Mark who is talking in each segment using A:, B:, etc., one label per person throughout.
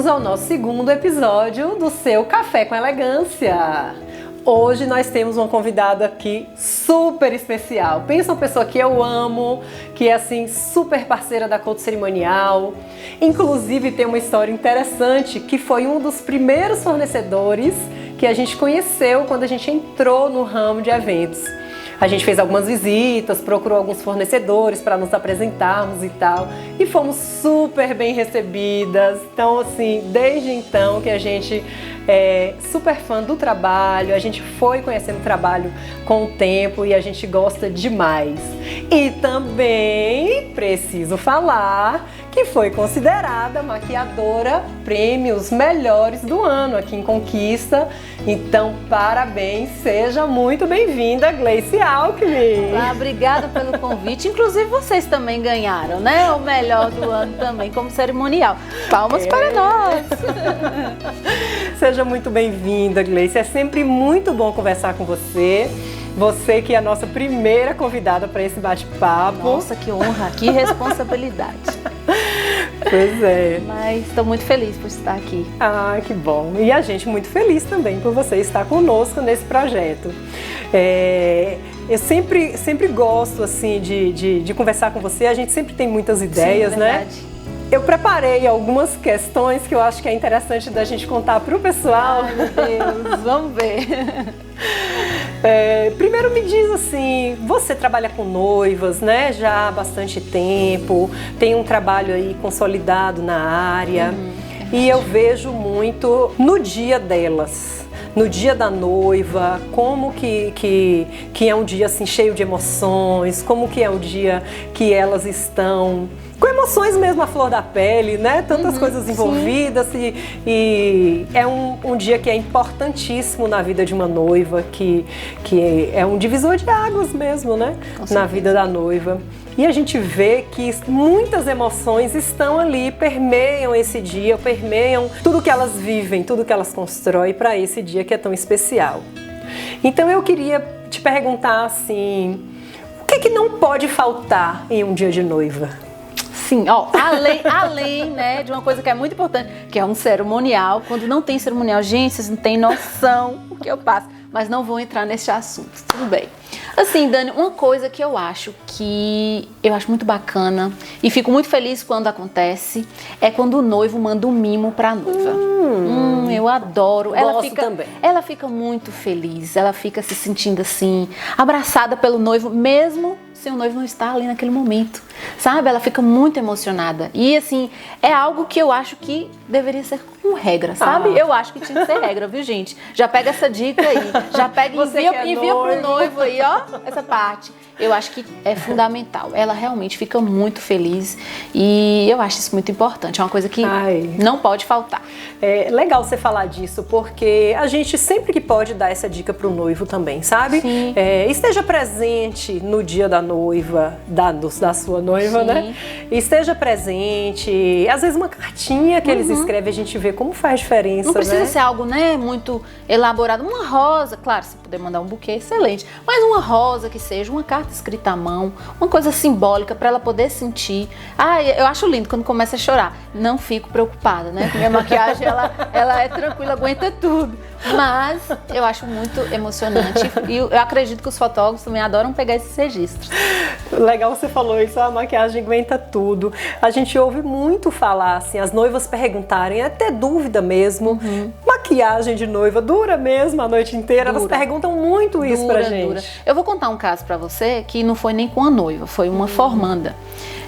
A: bem-vindos ao nosso segundo episódio do seu Café com Elegância. Hoje nós temos uma convidada aqui super especial. Pensa uma pessoa que eu amo, que é assim super parceira da Couto Cerimonial. Inclusive tem uma história interessante que foi um dos primeiros fornecedores que a gente conheceu quando a gente entrou no ramo de eventos. A gente fez algumas visitas, procurou alguns fornecedores para nos apresentarmos e tal, e fomos super bem recebidas. Então, assim, desde então que a gente é super fã do trabalho, a gente foi conhecendo o trabalho com o tempo e a gente gosta demais. E também preciso falar que foi considerada maquiadora prêmios melhores do ano aqui em Conquista. Então, parabéns, seja muito bem-vinda, Gleice Alckmin.
B: Obrigada pelo convite. Inclusive, vocês também ganharam, né? O melhor do ano também, como cerimonial. Palmas para nós!
A: Seja muito bem-vinda, Gleice. É sempre muito bom conversar com você. Você que é a nossa primeira convidada para esse bate-papo.
B: Nossa, que honra, que responsabilidade.
A: Pois é.
B: Mas estou muito feliz por estar aqui.
A: Ah, que bom. E a gente muito feliz também por você estar conosco nesse projeto. Eu sempre gosto assim de conversar com você. A gente sempre tem muitas ideias, né? Eu preparei algumas questões que eu acho que é interessante da gente contar para o pessoal.
B: Ai, meu Deus, vamos ver.
A: Primeiro me diz assim, você trabalha com noivas, né? Já há bastante tempo, tem um trabalho aí consolidado na área e eu vejo muito no dia delas. No dia da noiva, como que é um dia assim cheio de emoções, como que é o dia que elas estão com emoções mesmo à flor da pele, né? Tantas coisas envolvidas e é um dia que é importantíssimo na vida de uma noiva, que é um divisor de águas mesmo, né? Na vida da noiva. E a gente vê que muitas emoções estão ali, permeiam esse dia, permeiam tudo que elas vivem, tudo que elas constroem para esse dia que é tão especial. Então eu queria te perguntar assim, o que não pode faltar em um dia de noiva?
B: Sim, ó, além, né, de uma coisa que é muito importante, que é um cerimonial. Quando não tem cerimonial, gente, vocês não têm noção o que eu passo, mas não vou entrar nesse assunto, tudo bem. Assim, Dani, uma coisa que eu acho muito bacana e fico muito feliz quando acontece é quando o noivo manda um mimo pra noiva. Eu adoro. Ela fica muito feliz, ela fica se sentindo assim, abraçada pelo noivo, mesmo se o noivo não está ali naquele momento, sabe? Ela fica muito emocionada. E assim, é algo que eu acho que deveria ser com regra, sabe? Eu acho que tinha que ser regra, viu, gente? Já pega essa dica aí, já pega e envia pro noivo aí, ó, essa parte. Eu acho que é fundamental. Ela realmente fica muito feliz e eu acho isso muito importante. É uma coisa que não pode faltar.
A: É legal você falar disso, porque a gente sempre que pode dar essa dica pro noivo também, sabe? Esteja presente no dia da noiva, da sua noiva, né? Esteja presente. Às vezes uma cartinha que eles escrevem, a gente vê como faz diferença,
B: não precisa ser algo, né, muito elaborado. Uma rosa, claro, se puder mandar um buquê, excelente. Mas uma rosa que seja, uma carta escrita à mão, uma coisa simbólica para ela poder sentir. Eu acho lindo quando começa a chorar. Não fico preocupada, né? Minha maquiagem, ela é tranquila, aguenta tudo. Mas eu acho muito emocionante e eu acredito que os fotógrafos também adoram pegar esses registros.
A: Legal você falou isso, a maquiagem aguenta tudo. A gente ouve muito falar, assim, as noivas perguntarem, até dúvida mesmo, maquiagem de noiva dura mesmo a noite inteira? Elas perguntam muito isso pra gente. Dura.
B: Eu vou contar um caso pra você que não foi nem com a noiva, foi uma formanda.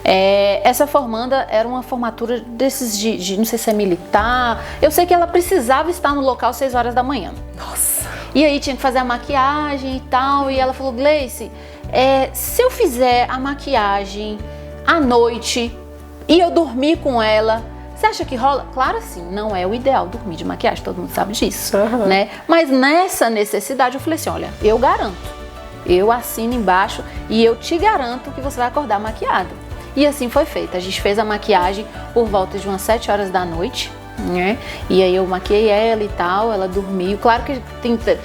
B: Essa formanda era uma formatura desses de não sei se é militar. Eu sei que ela precisava estar no local às 6 horas da manhã.
A: Nossa!
B: E aí tinha que fazer a maquiagem e tal. E ela falou, Gleice, se eu fizer a maquiagem à noite e eu dormir com ela, você acha que rola? Claro, assim, não é o ideal dormir de maquiagem, todo mundo sabe disso, né? Mas nessa necessidade eu falei assim, olha, eu garanto, eu assino embaixo e eu te garanto que você vai acordar maquiada. E assim foi feito. A gente fez a maquiagem por volta de umas 7 horas da noite, né? E aí eu maquiei ela e tal, ela dormiu. Claro que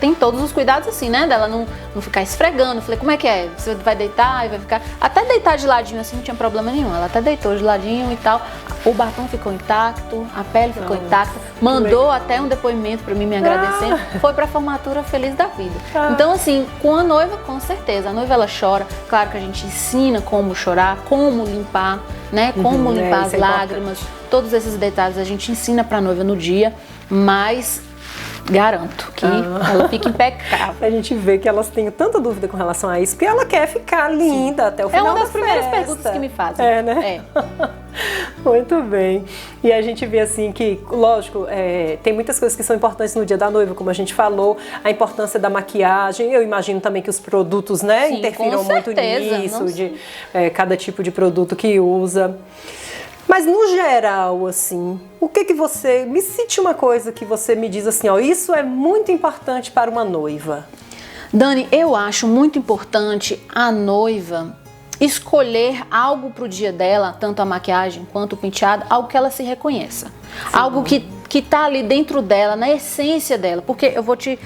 B: tem todos os cuidados assim, né? Dela não ficar esfregando. Eu falei, como é que é? Você vai deitar e vai ficar... Até deitar de ladinho assim não tinha problema nenhum. Ela até deitou de ladinho e tal. O batom ficou intacto, a pele ficou intacta. Mandou até um depoimento pra mim me agradecendo. Foi pra formatura feliz da vida. Então assim, com a noiva, com certeza. A noiva ela chora. Claro que a gente ensina como chorar, como limpar, né? Como limpar as lágrimas. Todos esses detalhes a gente ensina pra noiva no dia, mas garanto que ela fica impecável.
A: A gente vê que elas têm tanta dúvida com relação a isso, porque ela quer ficar linda até o final da festa. É uma das primeiras perguntas que
B: me fazem.
A: É, né? É. Muito bem. E a gente vê assim que, lógico, tem muitas coisas que são importantes no dia da noiva, como a gente falou, a importância da maquiagem. Eu imagino também que os produtos, né, interfiram muito nisso, de cada tipo de produto que usa. Mas no geral, assim, o que você... Me cite uma coisa que você me diz assim, ó, isso é muito importante para uma noiva.
B: Dani, eu acho muito importante a noiva escolher algo pro dia dela, tanto a maquiagem quanto o penteado, algo que ela se reconheça. Sim. Algo que tá ali dentro dela, na essência dela. Porque eu vou te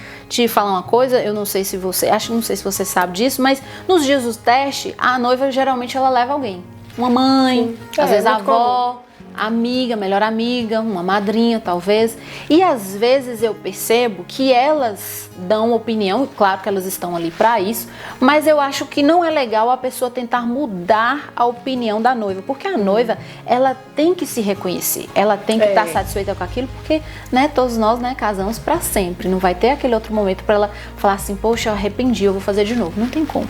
B: falar uma coisa, eu não sei se você... não sei se você sabe disso, mas nos dias do teste, a noiva geralmente ela leva alguém. Uma mãe, às vezes a avó, amiga, melhor amiga, uma madrinha talvez. E às vezes eu percebo que elas dão opinião, claro que elas estão ali para isso, mas eu acho que não é legal a pessoa tentar mudar a opinião da noiva, porque a noiva, ela tem que se reconhecer, ela tem que estar satisfeita com aquilo, porque, né, todos nós, né, casamos para sempre, não vai ter aquele outro momento para ela falar assim, poxa, eu arrependi, eu vou fazer de novo, não tem como.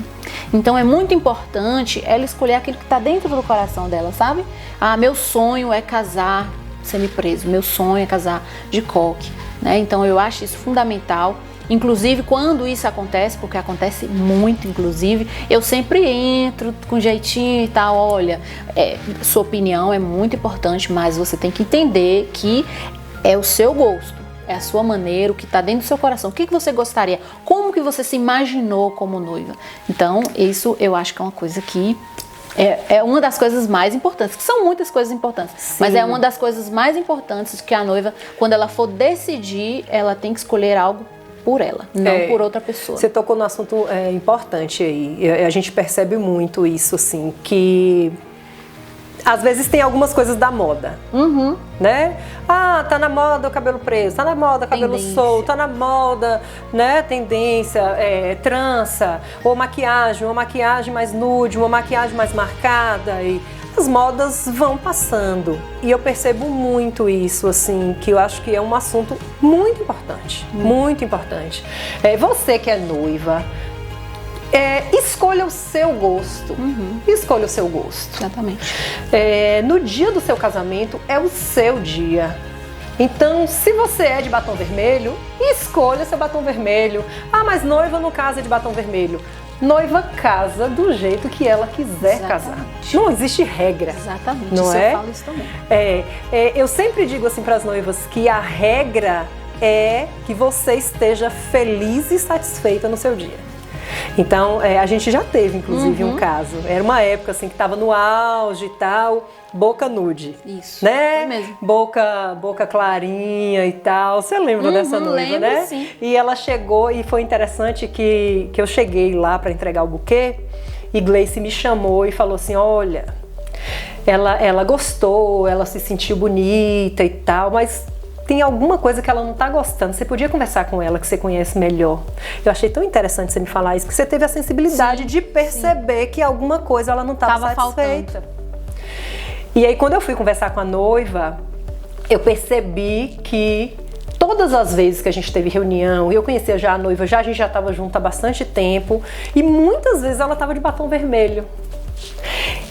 B: Então é muito importante ela escolher aquilo que está dentro do coração dela, sabe? Ah, meu sonho é casar semi-preso, meu sonho é casar de coque, né? Então eu acho isso fundamental. Inclusive, quando isso acontece, porque acontece muito, inclusive, eu sempre entro com jeitinho e tal, olha, sua opinião é muito importante, mas você tem que entender que é o seu gosto, é a sua maneira, o que está dentro do seu coração, o que você gostaria, como que você se imaginou como noiva. Então, isso eu acho que é uma coisa que é uma das coisas mais importantes, que são muitas coisas importantes, sim, mas é uma das coisas mais importantes que a noiva, quando ela for decidir, ela tem que escolher algo por ela, não por outra pessoa.
A: Você tocou no assunto importante aí. A gente percebe muito isso, assim, que às vezes tem algumas coisas da moda, né? Ah, tá na moda o cabelo preso, tá na moda o cabelo solto, tá na moda, né? Tendência, trança, ou maquiagem, uma maquiagem mais nude, uma maquiagem mais marcada e as modas vão passando. E eu percebo muito isso, assim, que eu acho que é um assunto muito importante, muito importante. Você que é noiva, escolha o seu gosto. Escolha o seu gosto.
B: Exatamente.
A: No dia do seu casamento, é o seu dia. Então, se você é de batom vermelho, escolha seu batom vermelho. Ah, mas noiva não casa de batom vermelho. Noiva casa do jeito que ela quiser casar. Não existe regra.
B: Exatamente.
A: Não
B: eu falo isso também.
A: Eu sempre digo assim para as noivas que a regra é que você esteja feliz e satisfeita no seu dia. Então, a gente já teve, inclusive, um caso. Era uma época assim que estava no auge e tal, boca nude.
B: Isso,
A: né?
B: foi mesmo.
A: Boca clarinha e tal. Você lembra dessa noiva,
B: lembro,
A: né?
B: Sim.
A: E ela chegou, e foi interessante que eu cheguei lá para entregar o buquê, e Gleice me chamou e falou assim, olha, ela gostou, ela se sentiu bonita e tal, mas tem alguma coisa que ela não tá gostando. Você podia conversar com ela, que você conhece melhor. Eu achei tão interessante você me falar isso, que você teve a sensibilidade de perceber que alguma coisa ela não estava satisfeita. Faltando. E aí, quando eu fui conversar com a noiva, eu percebi que todas as vezes que a gente teve reunião, eu conhecia já a noiva, a gente já estava junto há bastante tempo, e muitas vezes ela estava de batom vermelho.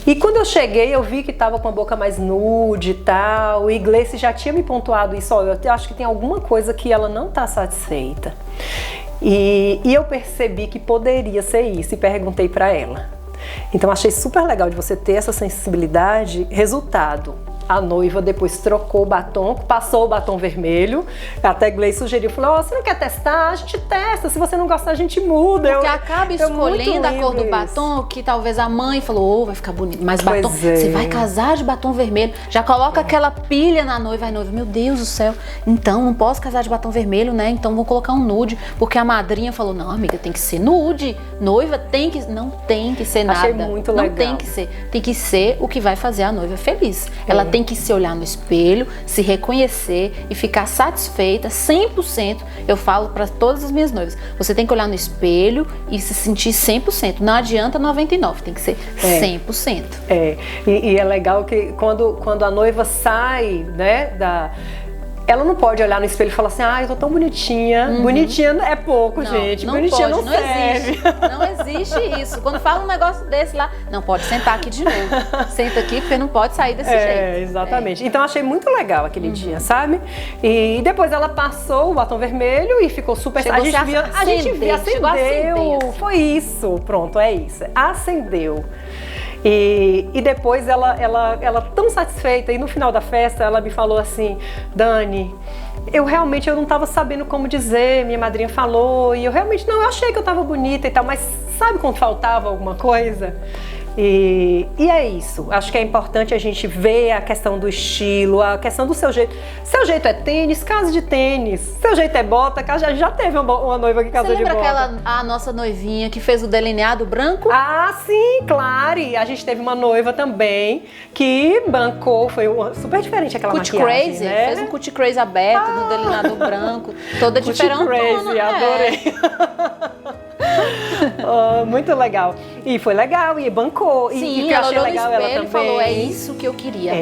A: E quando eu cheguei, eu vi que estava com a boca mais nude e tal, e Gleice já tinha me pontuado isso, ó, eu acho que tem alguma coisa que ela não está satisfeita. E eu percebi que poderia ser isso, e perguntei para ela. Então achei super legal de você ter essa sensibilidade. Resultado, a noiva depois trocou o batom, passou o batom vermelho. Até Gleice sugeriu, falou, você não quer testar? A gente testa, se você não gostar a gente muda.
B: Porque acaba escolhendo a cor do batom, que talvez a mãe falou, vai ficar bonito, mas batom, você vai casar de batom vermelho, já coloca aquela pilha na noiva, a noiva, meu Deus do céu, então não posso casar de batom vermelho, né? Então vou colocar um nude, porque a madrinha falou, não, amiga, tem que ser nude, noiva não tem que ser nada.
A: Achei muito legal.
B: Não tem que ser o que vai fazer a noiva feliz. Ela tem que se olhar no espelho, se reconhecer e ficar satisfeita 100%. Eu falo para todas as minhas noivas, você tem que olhar no espelho e se sentir 100%. Não adianta 99%, tem que ser 100%.
A: E é legal que quando a noiva sai, né, ela não pode olhar no espelho e falar assim, eu tô tão bonitinha. Bonitinha é pouco, gente.
B: Não
A: bonitinha
B: pode,
A: não serve.
B: Não existe isso. Quando fala um negócio desse lá, não pode sentar aqui de novo. Senta aqui porque não pode sair desse jeito.
A: Exatamente. Então achei muito legal aquele dia, sabe? E depois ela passou o batom vermelho e ficou super... A gente via, acendeu. Foi isso. Pronto, é isso. Acendeu. E depois ela tão satisfeita, e no final da festa ela me falou assim, Dani, eu não estava sabendo como dizer, minha madrinha falou, e eu achei que eu estava bonita e tal, mas sabe quando faltava alguma coisa? E é isso, acho que é importante a gente ver a questão do estilo, a questão do seu jeito. Seu jeito é tênis, casa de tênis. Seu jeito é bota, já teve uma noiva que casou de bota.
B: Você lembra a nossa noivinha que fez o delineado branco?
A: Ah, sim, claro. E a gente teve uma noiva também que bancou, foi super diferente aquela maquiagem,
B: crazy,
A: né?
B: Fez um cut crazy aberto no delineado branco, toda diferente.
A: Crazy, adorei. Muito legal. E foi legal, e bancou.
B: Sim,
A: e que eu achei legal, ela também
B: falou, é isso que eu queria.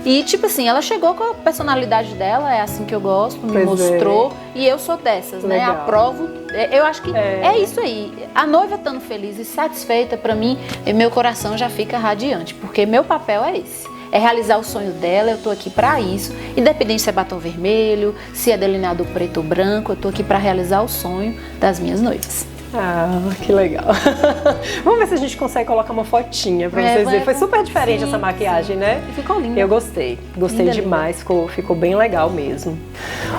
B: E tipo assim, ela chegou com a personalidade dela, é assim que eu gosto, me mostrou. E eu sou dessas, né? Aprovo. Eu acho que é isso aí. A noiva estando feliz e satisfeita, pra mim, meu coração já fica radiante, porque meu papel é esse. É realizar o sonho dela, eu tô aqui pra isso. Independente se é batom vermelho, se é delineado preto ou branco, eu tô aqui pra realizar o sonho das minhas noivas.
A: Que legal. Vamos ver se a gente consegue colocar uma fotinha pra vocês verem. Foi super diferente essa maquiagem, né?
B: E ficou linda.
A: Eu gostei demais, ficou bem legal mesmo.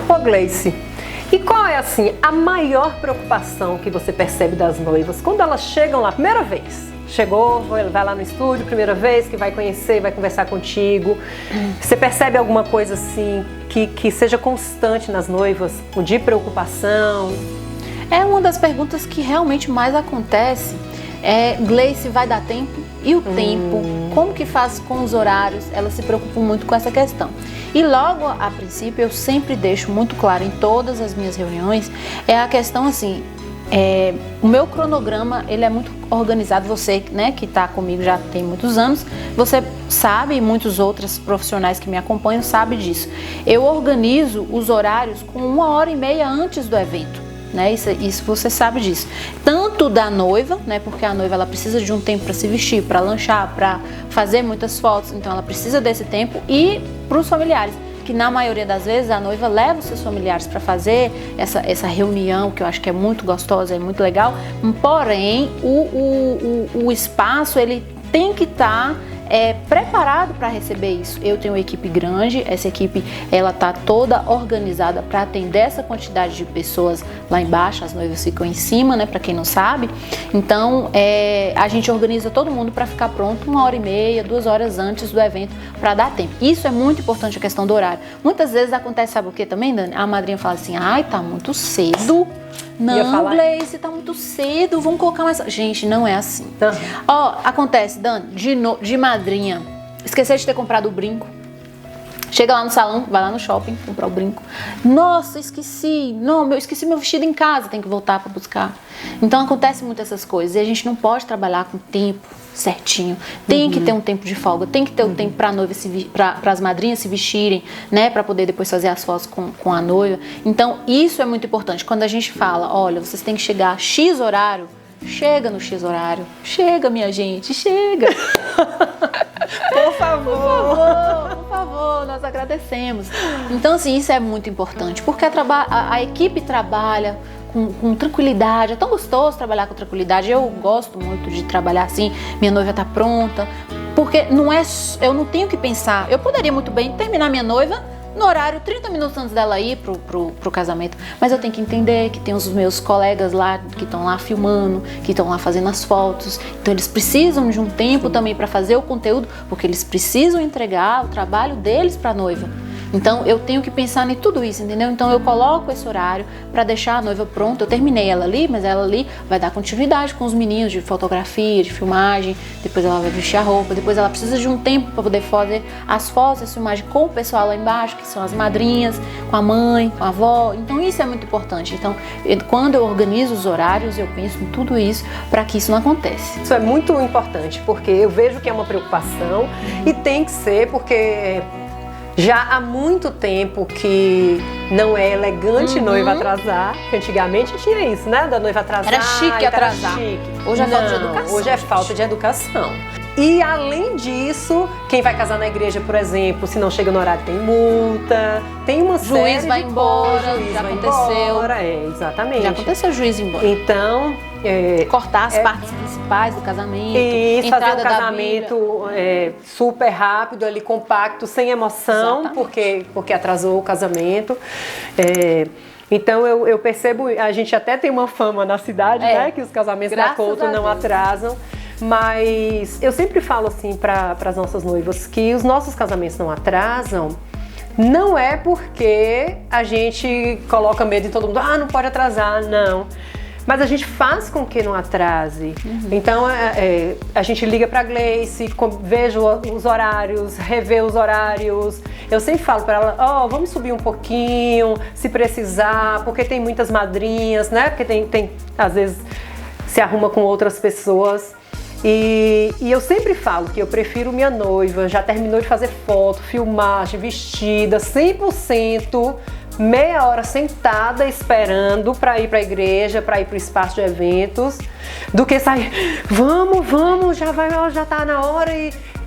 A: Ô Gleice, e qual é assim a maior preocupação que você percebe das noivas quando elas chegam lá, primeira vez? Chegou, vai lá no estúdio, primeira vez que vai conhecer, vai conversar contigo. Você percebe alguma coisa assim que seja constante nas noivas, de preocupação?
B: É uma das perguntas que realmente mais acontece. Gleice, vai dar tempo? E o tempo? Como que faz com os horários? Elas se preocupam muito com essa questão. E logo a princípio eu sempre deixo muito claro em todas as minhas reuniões, a questão assim, o meu cronograma ele é muito organizado. Você, né, que está comigo já tem muitos anos, você sabe, e muitos outros profissionais que me acompanham sabem disso. Eu organizo os horários com 1h30 antes do evento. Né? Isso você sabe disso. Tanto da noiva, né? Porque a noiva ela precisa de um tempo para se vestir, para lanchar, para fazer muitas fotos, então ela precisa desse tempo, e para os familiares, que na maioria das vezes a noiva leva os seus familiares para fazer essa reunião, que eu acho que é muito gostosa, é muito legal, porém o espaço ele tem que estar preparado para receber isso. Eu tenho uma equipe grande, essa equipe ela tá toda organizada para atender essa quantidade de pessoas lá embaixo, as noivas ficam em cima, né, para quem não sabe. Então a gente organiza todo mundo para ficar pronto 1h30, 2 horas antes do evento, para dar tempo. Isso é muito importante, a questão do horário. Muitas vezes acontece, sabe o que também, Dani? A madrinha fala assim, tá muito cedo. Não, Gleice, tá muito cedo, vamos colocar mais... Gente, não é assim. Acontece, Dani, de madrinha, esquecer de ter comprado o brinco. Chega lá no salão, vai lá no shopping, comprar o brinco. Nossa, esqueci. Não, esqueci meu vestido em casa, tem que voltar para buscar. Então acontece muito essas coisas e a gente não pode trabalhar com tempo certinho. Tem que ter um tempo de folga, tem que ter um tempo para a noiva para as madrinhas se vestirem, né, para poder depois fazer as fotos com a noiva. Então isso é muito importante. Quando a gente fala, olha, vocês têm que chegar a X horário, chega no X horário. Chega, minha gente, chega.
A: Por
B: favor, nós agradecemos. Então, assim, isso é muito importante, porque a equipe trabalha com tranquilidade. É tão gostoso trabalhar com tranquilidade. Eu gosto muito de trabalhar assim. Minha noiva tá pronta. Porque eu não tenho que pensar, eu poderia muito bem terminar minha noiva no horário 30 minutos antes dela ir pro casamento, mas eu tenho que entender que tem os meus colegas lá que estão lá filmando, que estão lá fazendo as fotos, então eles precisam de um tempo também para fazer o conteúdo, porque eles precisam entregar o trabalho deles para a noiva. Então eu tenho que pensar em tudo isso, entendeu? Então eu coloco esse horário para deixar a noiva pronta. Eu terminei ela ali, mas ela ali vai dar continuidade com os meninos de fotografia, de filmagem. Depois ela vai vestir a roupa. Depois ela precisa de um tempo para poder fazer as fotos, as filmagens com o pessoal lá embaixo, que são as madrinhas, com a mãe, com a avó. Então isso é muito importante. Então quando eu organizo os horários, eu penso em tudo isso para que isso não aconteça.
A: Isso é muito importante, porque eu vejo que é uma preocupação e tem que ser, porque já há muito tempo que não é elegante noiva atrasar, porque antigamente tinha isso, né? Da noiva atrasar.
B: Era chique atrasar.
A: Chique.
B: Hoje é falta de educação.
A: Hoje é falta de educação. E além disso, quem vai casar na igreja, por exemplo, se não chega no horário tem multa, tem uma série
B: Juiz vai embora,
A: juiz
B: já
A: vai
B: aconteceu.
A: Embora, exatamente.
B: Já aconteceu o juiz ir embora.
A: Então,
B: cortar as partes principais do casamento.
A: E fazer um casamento super rápido, ali, compacto, sem emoção, porque atrasou o casamento. Então eu percebo, a gente até tem uma fama na cidade, né, que os casamentos da Couto não atrasam. Mas eu sempre falo assim para as nossas noivas que os nossos casamentos não atrasam. Não é porque a gente coloca medo em todo mundo, não pode atrasar, não. Mas a gente faz com que não atrase. Então a gente liga para a Gleice, vejo os horários, revê os horários. Eu sempre falo para ela, vamos subir um pouquinho, se precisar, porque tem muitas madrinhas, né? Porque tem às vezes se arruma com outras pessoas. E eu sempre falo que eu prefiro minha noiva, já terminou de fazer foto, filmagem, vestida, 100%, meia hora sentada esperando para ir para a igreja, para ir para o espaço de eventos, do que sair, vamos, já tá na hora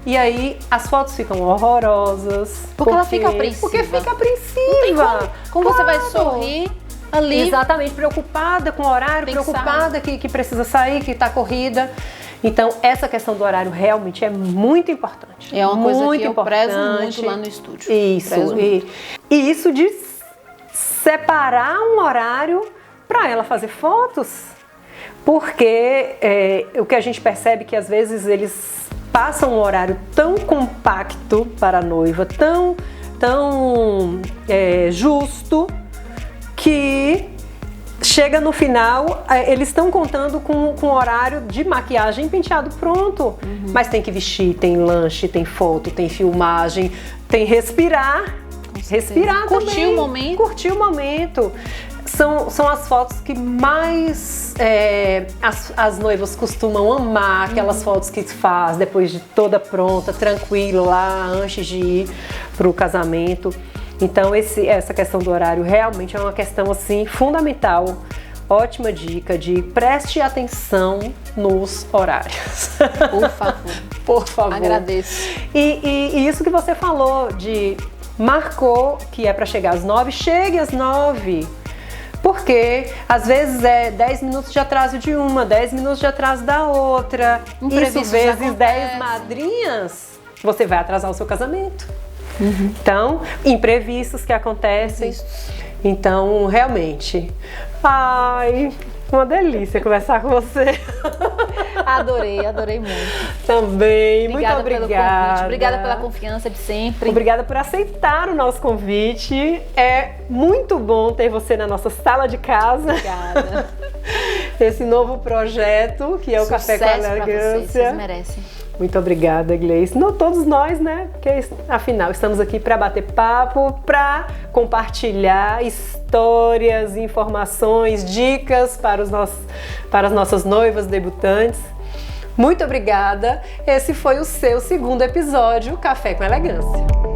A: e aí as fotos ficam horrorosas.
B: Porque ela fica apreensiva.
A: Porque fica apreensiva.
B: Como você vai sorrir ali?
A: Exatamente, preocupada com o horário, preocupada que precisa sair, que tá corrida. Então, essa questão do horário realmente é muito importante.
B: É uma coisa que eu prezo muito lá no estúdio.
A: Isso. E isso de separar um horário para ela fazer fotos. Porque o que a gente percebe é que às vezes eles passam um horário tão compacto para a noiva, tão justo, que chega no final, eles estão contando com o horário de maquiagem e penteado pronto. Mas tem que vestir, tem lanche, tem foto, tem filmagem, tem respirar. Respirar também.
B: Curtir o momento.
A: Curtir o momento. São as fotos que mais as noivas costumam amar, aquelas fotos que faz depois de toda pronta, tranquila lá, antes de ir para o casamento. Então essa questão do horário realmente é uma questão assim fundamental. Ótima dica de preste atenção nos horários.
B: Por favor.
A: Por favor.
B: Agradeço.
A: E isso que você falou de marcou que é para chegar às 9, chegue às 9. Porque às vezes é 10 minutos de atraso de uma, 10 minutos de atraso da outra. Isso vezes 10 madrinhas, você vai atrasar o seu casamento. Então, imprevistos que acontecem. Então, realmente, uma delícia conversar com você.
B: Adorei muito.
A: Também,
B: obrigada
A: muito obrigada.
B: Pelo convite. Obrigada pela confiança de sempre.
A: Obrigada por aceitar o nosso convite. É muito bom ter você na nossa sala de casa.
B: Obrigada.
A: Esse novo projeto que é o Café com Elegância.
B: Vocês merecem.
A: Muito obrigada, Gleice. Não todos nós, né? Porque afinal estamos aqui para bater papo, para compartilhar histórias, informações, dicas para as nossas noivas debutantes. Muito obrigada. Esse foi o seu segundo episódio Café com Elegância.